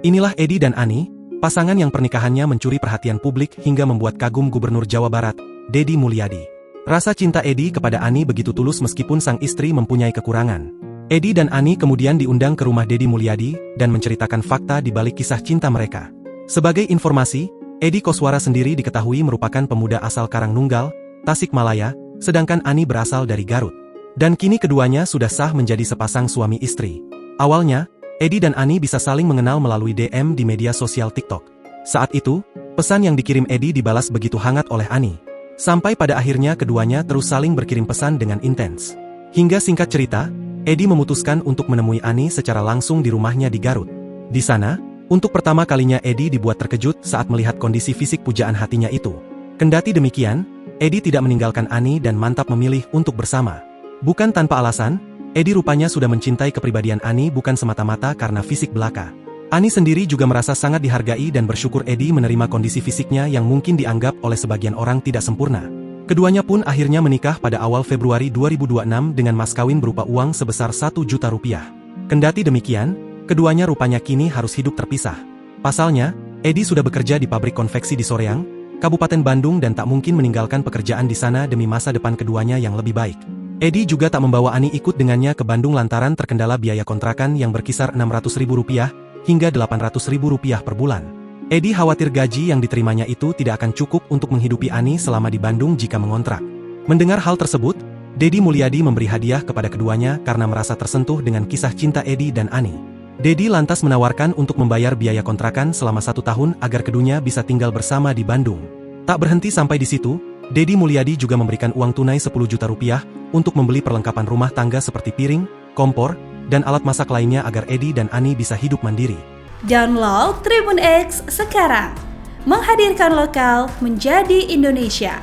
Inilah Edi dan Ani, pasangan yang pernikahannya mencuri perhatian publik hingga membuat kagum Gubernur Jawa Barat, Deddy Mulyadi. Rasa cinta Edi kepada Ani begitu tulus meskipun sang istri mempunyai kekurangan. Edi dan Ani kemudian diundang ke rumah Deddy Mulyadi dan menceritakan fakta di balik kisah cinta mereka. Sebagai informasi, Edi Koswara sendiri diketahui merupakan pemuda asal Karangnunggal, Tasikmalaya, sedangkan Ani berasal dari Garut. Dan kini keduanya sudah sah menjadi sepasang suami istri. Awalnya, Edi dan Ani bisa saling mengenal melalui DM di media sosial TikTok. Saat itu, pesan yang dikirim Edi dibalas begitu hangat oleh Ani. Sampai pada akhirnya keduanya terus saling berkirim pesan dengan intens. Hingga singkat cerita, Edi memutuskan untuk menemui Ani secara langsung di rumahnya di Garut. Di sana, untuk pertama kalinya Edi dibuat terkejut saat melihat kondisi fisik pujaan hatinya itu. Kendati demikian, Edi tidak meninggalkan Ani dan mantap memilih untuk bersama. Bukan tanpa alasan, Edi rupanya sudah mencintai kepribadian Ani bukan semata-mata karena fisik belaka. Ani sendiri juga merasa sangat dihargai dan bersyukur Edi menerima kondisi fisiknya yang mungkin dianggap oleh sebagian orang tidak sempurna. Keduanya pun akhirnya menikah pada awal Februari 2026 dengan mas kawin berupa uang sebesar 1 juta rupiah. Kendati demikian, keduanya rupanya kini harus hidup terpisah. Pasalnya, Edi sudah bekerja di pabrik konveksi di Soreang, Kabupaten Bandung dan tak mungkin meninggalkan pekerjaan di sana demi masa depan keduanya yang lebih baik. Edi juga tak membawa Ani ikut dengannya ke Bandung lantaran terkendala biaya kontrakan yang berkisar Rp600.000 hingga Rp800.000 per bulan. Edi khawatir gaji yang diterimanya itu tidak akan cukup untuk menghidupi Ani selama di Bandung jika mengontrak. Mendengar hal tersebut, Deddy Mulyadi memberi hadiah kepada keduanya karena merasa tersentuh dengan kisah cinta Edi dan Ani. Deddy lantas menawarkan untuk membayar biaya kontrakan selama 1 tahun agar keduanya bisa tinggal bersama di Bandung. Tak berhenti sampai di situ, Deddy Mulyadi juga memberikan uang tunai 10 juta rupiah untuk membeli perlengkapan rumah tangga seperti piring, kompor, dan alat masak lainnya agar Edi dan Ani bisa hidup mandiri. Download Tribun X sekarang, menghadirkan lokal menjadi Indonesia.